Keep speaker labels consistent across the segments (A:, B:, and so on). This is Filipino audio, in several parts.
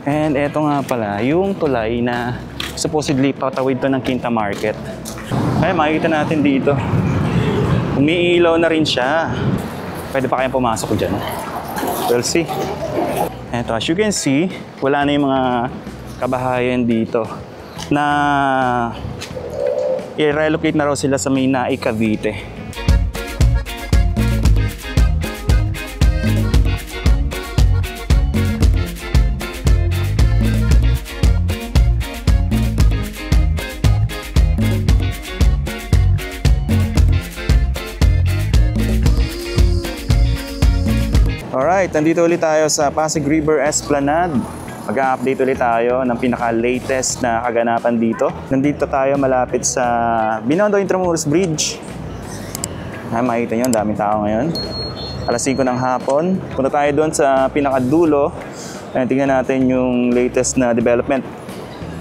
A: And eto nga pala, yung tulay na supposedly patawid to ng Quinta Market. Ay, makikita natin dito. Umiilaw na rin siya. Pwede pa kayang pumasok dyan. We'll see. Eto, as you can see, wala na yung mga kabahayan dito na i-relocate na raw sila sa may Naik, Cavite. Alright, nandito ulit tayo sa Pasig River Esplanade. Mag-update ulit tayo ng pinaka-latest na kaganapan dito. Nandito tayo malapit sa Binondo Intramuros Bridge. Makikita nyo, ang daming tao ngayon. Alas 5 ng hapon. Punta tayo doon sa pinakadulo. Tingnan natin yung latest na development.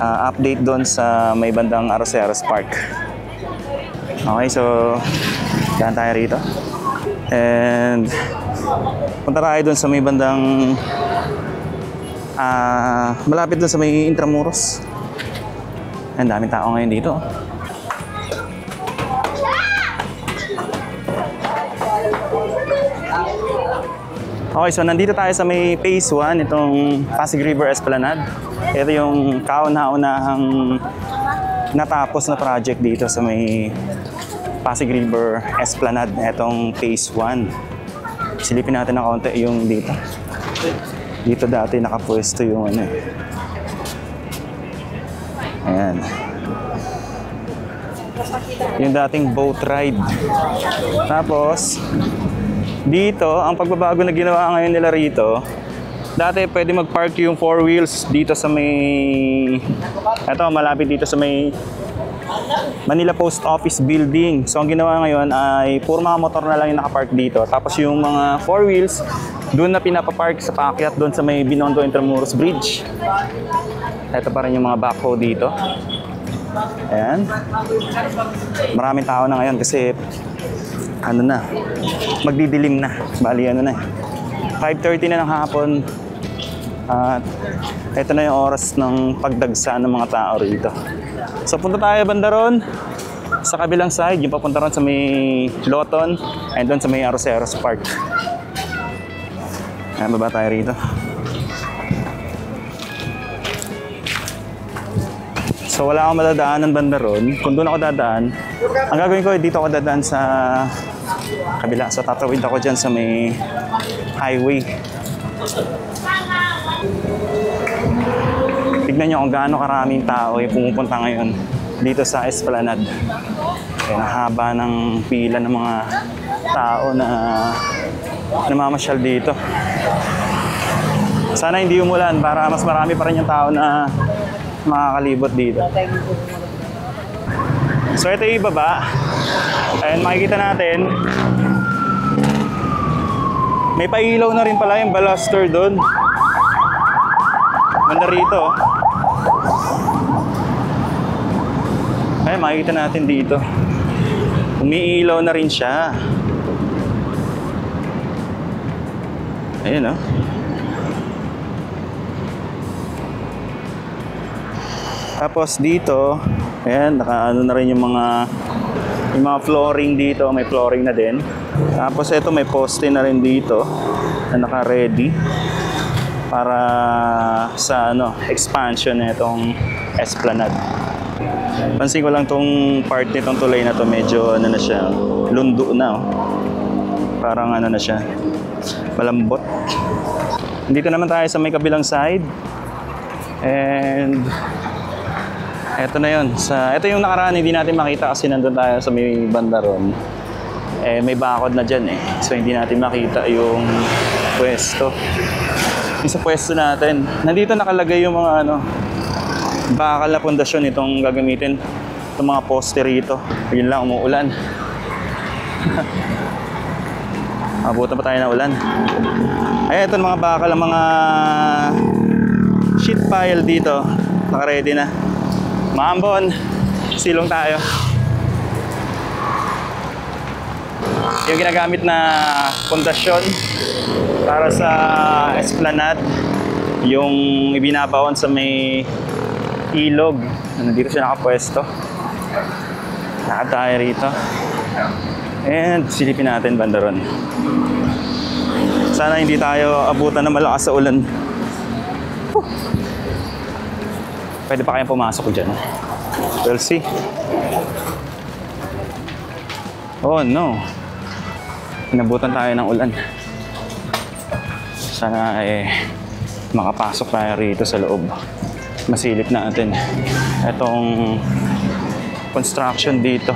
A: Update doon sa may bandang Arroceros Park. Okay, so daan tayo rito. And punta tayo doon sa may bandang malapit doon sa may Intramuros. Ang daming tao ngayon dito. Okay, so nandito tayo sa may phase 1 itong Pasig River Esplanade. Ito yung kauna-unahang natapos na project dito sa may Pasig River Esplanade. Itong phase 1. Silipin natin ng konti yung dito. Dito dati nakapwesto yung ano. Ayan. Yung dating boat ride. Tapos, dito, ang pagbabago na ginawa ngayon nila rito, dati pwede mag-park yung 4 wheels dito sa may... Ito, malapit dito sa may Manila Post Office Building. So ang ginawa ngayon ay puro mga motor na lang yung nakapark dito. Tapos yung mga 4 wheels, doon na pinapapark sa paakyat doon sa may Binondo Intramuros Bridge. Ito pa rin yung mga backhoe dito. Ayan. Maraming tao na ngayon kasi ano na, magdidilim na. Bali ano na eh. 5:30 na ng hapon. At ito na yung oras ng pagdagsa ng mga tao rito. So punta tayo banda ron sa kabilang side, yung papunta ron sa may Loton and doon sa may Arroceros Park. Ayan, baba tayo rito. So wala akong madadaanan banda ron. Kung doon ako dadaan, ang gagawin ko, dito ako dadaan sa kabila. So tatawid ako dyan sa may highway. Tignan nyo kung gaano karaming tao yung pumupunta ngayon dito sa Esplanade. Kaya nahaba ng pila ng mga tao na namamasyal dito. Sana hindi umulan para mas marami pa rin yung tao na makakalibot dito. So ito yung ibaba. Ayan, makikita natin. May pailaw na rin pala yung baluster doon. Banda rito. Ay, makikita natin dito. Umiilaw na rin siya. Ayun, oh. Tapos dito, ayan, naka-ano na rin yung mga flooring dito. May flooring na din. Tapos ito, may poste na rin dito na naka-ready para sa expansion nitong Esplanade. Pansin ko lang tong part nitong tulay na to, medyo ano na siya, lundo na. Parang ano na siya, malambot. Dito naman tayo sa may kabilang side. And eto na yun. Ito yung nakaraan, hindi natin makita kasi nandun tayo sa may banda ron. May bakod na dyan eh. So hindi natin makita yung pwesto. Yung sa pwesto natin, nandito nakalagay yung mga bakal na pundasyon itong gagamitin. Itong mga poste rito. Yun lang, umuulan. Mabuta pa tayo na ulan. Ay, ito mga bakal, mga sheet pile dito. Naka-ready na. Maambon, silong tayo. Yung ginagamit na pundasyon para sa Esplanade, yung ibinabaon sa may ilog. Nandito siya nakapwesto. Lakad tayo rito. And silipin natin banda ron. Sana hindi tayo abutan ng malakas sa ulan. Pwede pa kayang pumasok dyan. We'll see. Oh no. Inabutan tayo ng ulan. Sana makapasok tayo rito sa loob. Masilip natin itong construction dito.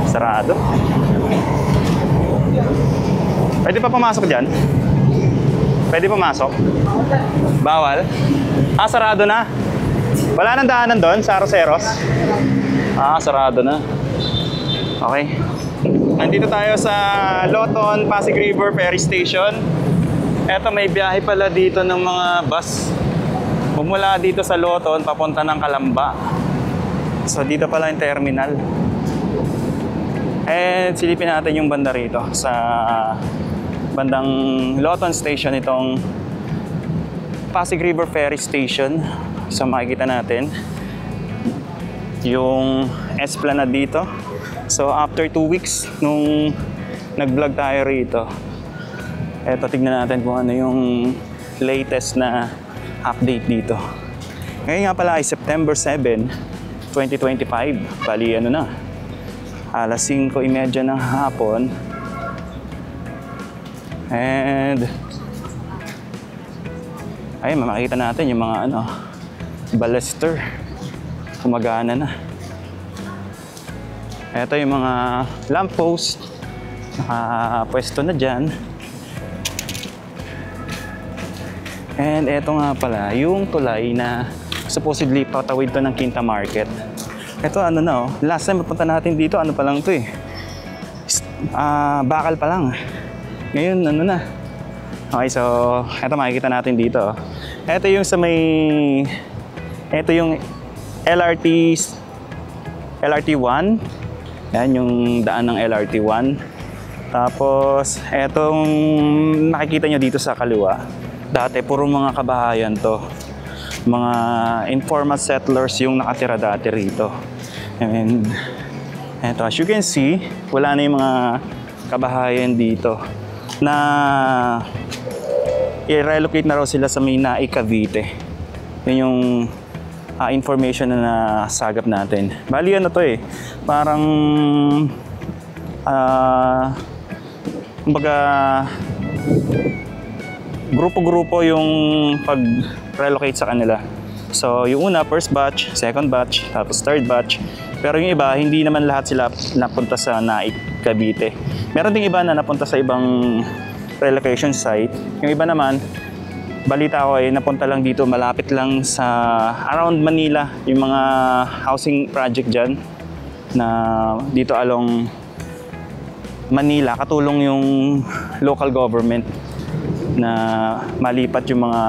A: Sarado. Pwede pa pumasok dyan? Pwede pumasok? Bawal? Sarado na. Wala nang daanan doon sa Arroceros? Sarado na. Okay. Nandito tayo sa Loton, Pasig River Ferry Station. Eto, may biyahe pala dito ng mga bus. Mula dito sa Loton, papunta ng Calamba. So, dito pala yung terminal. And silipin natin yung banda rito sa bandang Loton Station, itong Pasig River Ferry Station. So makikita natin yung Esplanade dito. So after 2 weeks nung nag-vlog tayo rito, eto, tignan natin kung ano yung latest na update dito. Ngayon nga pala ay September 7, 2025. Bali ano na, alas 5:30 ng hapon. And ay, makikita natin yung mga baluster. Gumagana na. Ito yung mga lamppost. Nakapwesto na dyan. And ito nga pala, yung tulay na supposedly patawid to ng Quinta Market. Ito last time mapunta natin dito, pa lang to bakal pa lang. Ngayon na. Okay, so ito makikita natin dito. Ito yung sa may, ito yung LRT1. Yan yung daan ng LRT1. Tapos etong nakikita nyo dito sa kaliwa, dati puro mga kabahayan to. Mga informal settlers yung nakatira dati rito. And eto, as you can see, wala na yung mga kabahayan dito na i-relocate na raw sila sa may Naik, Cavite. Yun yung information na nasagap natin. Bali parang kumbaga grupo-grupo yung pag-relocate sa kanila. So yung una, first batch, second batch, tapos third batch. Pero yung iba, hindi naman lahat sila napunta sa Naik, Cavite. Meron ding iba na napunta sa ibang relocation site. Yung iba naman, balita ko napunta lang dito, malapit lang sa around Manila, yung mga housing project dyan na dito along Manila, katulong yung local government na malipat yung mga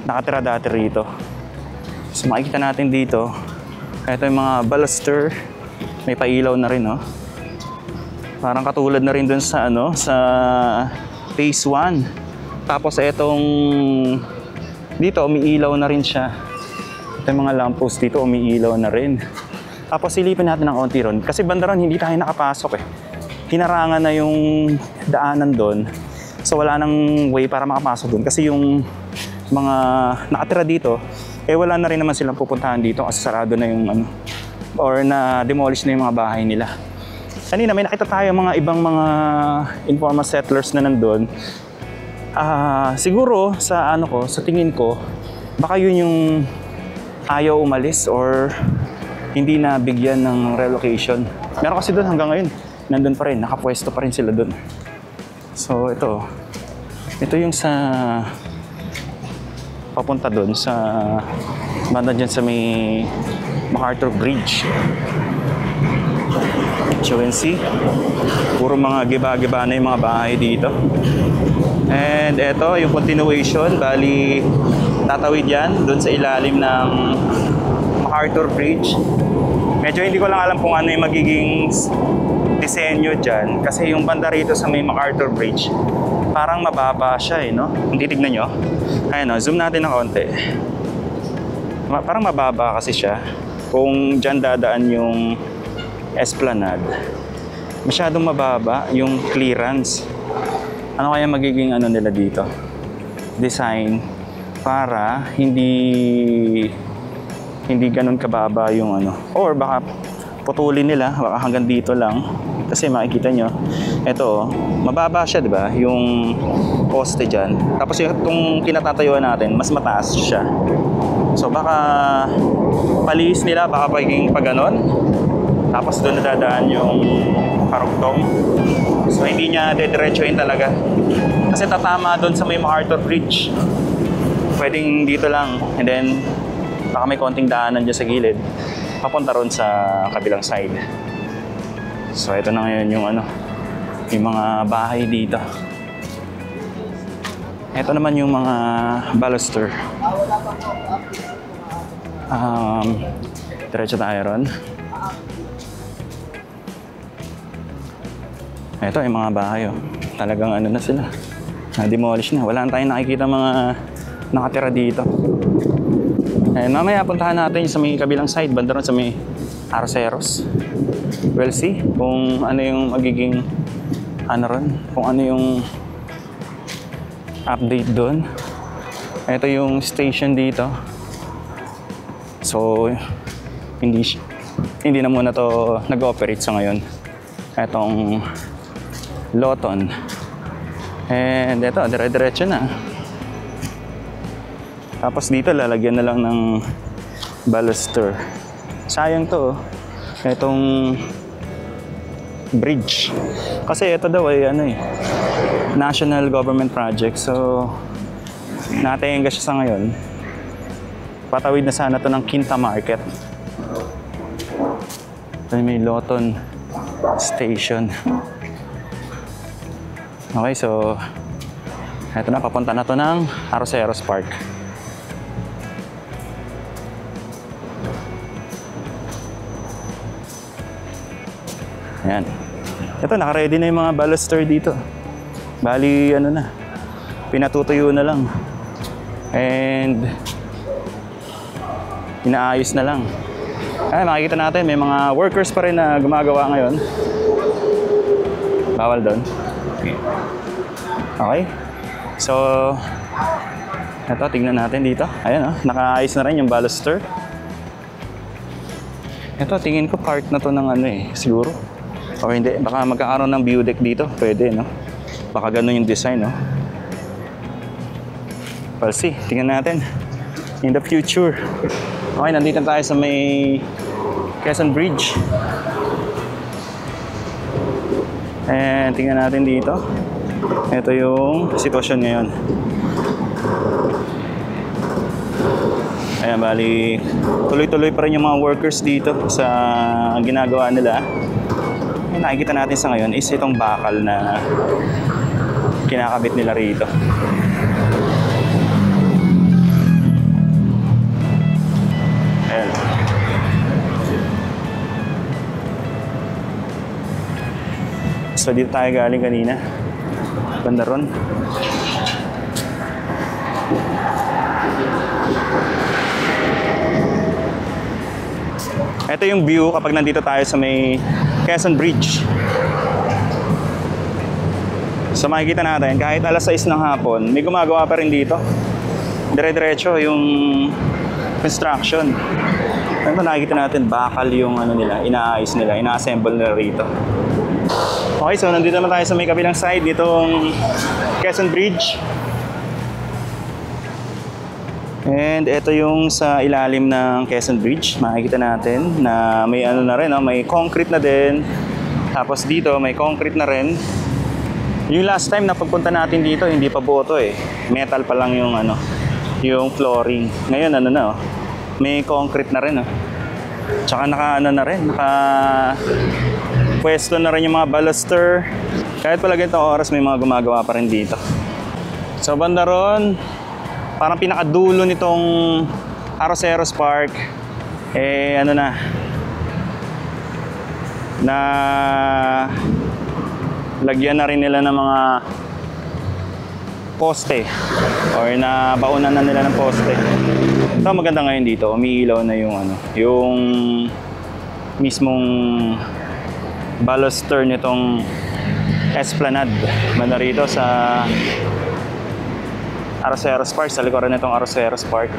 A: nakatira dati rito. So makikita natin dito, ito yung mga baluster, may pailaw na rin Parang katulad na rin dun sa sa phase 1. Tapos etong dito umiilaw na rin siya. Ito yung mga lamppost dito umiilaw na rin. Tapos silipin natin ng konti ron kasi banda ron hindi tayo nakapasok Hinarangan na yung daanan doon. So wala nang way para makapasok doon kasi yung mga nakatira dito wala na rin naman silang pupuntahan dito kasi sarado na yung or na demolish na yung mga bahay nila. Kanina may nakita tayo mga ibang mga informal settlers na nandun. Siguro sa sa tingin ko, baka yun yung ayaw umalis or hindi na bigyan ng relocation. Meron kasi doon hanggang ngayon, nandun pa rin, nakapwesto pa rin sila doon. So ito yung sa papunta doon sa banda dyan sa may MacArthur Bridge. So you can see, puro mga giba-giba na yung mga bahay dito. And eto yung continuation, bali tatawid yan doon sa ilalim ng MacArthur Bridge. Medyo hindi ko lang alam kung ano yung magiging disenyo dyan. Kasi yung banda rito sa may MacArthur Bridge, parang mababa siya no? Kung titignan nyo. Ayan zoom natin ng konti. Parang mababa kasi siya. Kung dyan dadaan yung Esplanade, masyadong mababa yung clearance. Ano kaya magiging nila dito? Design para hindi ganun kababa yung or baka putulin nila baka hanggang dito lang kasi makikita nyo ito mababa siya, di ba, yung poste dyan, tapos itong kinatatayuan natin mas mataas siya, so baka palis nila, baka pagiging pag ganon, tapos doon nadadaan yung parugtong, so hindi niya dediretsuhin talaga kasi tatama doon sa may MacArthur Bridge. Pwedeng dito lang, and then baka may konting daanan dyan sa gilid papunta ron sa kabilang side. So ito na ngayon yung yung mga bahay dito. Ito naman yung mga baluster. Diretso tayo ron. Ito yung mga bahay talagang na sila, na-demolish na, wala na tayong nakikita mga nakatira dito. Mamaya puntahan natin sa may kabilang side, banda ron sa may Arceros. We'll see kung ano yung magiging ron, kung ano yung update doon. Ito yung station dito. So hindi na muna to nag-ooperate sa ngayon. Etong Loton. And ito, dire-diretso na. Tapos dito lalagyan na lang ng baluster. Sayang to itong bridge. Kasi ito daw ay national government project. So natenga siya sa ngayon. Patawid na sana to ng Quinta Market. Ito may Loton Station. Okay, so eto na, papunta na to ng Arceros Park. Ayan. Ito, naka-ready na yung mga baluster dito. Bali, na, pinatutuyo na lang. And inaayos na lang. Ayan, makikita natin, may mga workers pa rin na gumagawa ngayon. Bawal doon. Okay. So, ito, tingnan natin dito. Ayan, nakaayos na rin yung baluster. Ito, tingin ko part na to ng siguro. O hindi, baka magkakaroon ng view deck dito. Pwede, no? Baka ganun yung design, no? We'll see. Tingnan natin. In the future. Okay, nandito tayo sa may Quezon Bridge. And tingnan natin dito. Ito yung sitwasyon ngayon. Ayan, bali, tuloy-tuloy pa rin yung mga workers dito sa ginagawa nila. Yung nakikita natin sa ngayon is itong bakal na kinakabit nila rito. Ayan. So dito tayo galing kanina. Banda ron. Ito yung view kapag nandito tayo sa may Quezon Bridge. So makikita natin, kahit alas 6 ng hapon, may gumagawa pa rin dito. Dire-diretso yung construction. Ito nakikita natin, bakal yung nila, inaayos nila, ina-assemble nila rito. Okay, so nandito naman tayo sa may kabilang side nitong Quezon Bridge. And ito yung sa ilalim ng Quezon Bridge. Makikita natin na may na rin, may concrete na din. Tapos dito may concrete na rin. Yung last time na pagpunta natin dito, hindi pa buo to metal pa lang yung yung flooring. Ngayon may concrete na rin Tsaka naka na rin, naka pwesto na rin yung mga baluster. Kahit pala ganitong oras may mga gumagawa pa rin dito. So banda ron, parang pinakadulo nitong Arceros Park, na lagyan na rin nila ng mga poste or na baunan na nila ng poste. Ito maganda ngayon dito, umiilaw na yung ano, yung mismong baluster nitong Esplanade. Banda rito sa Arroceros Park, sa likuran nitong Arroceros Park.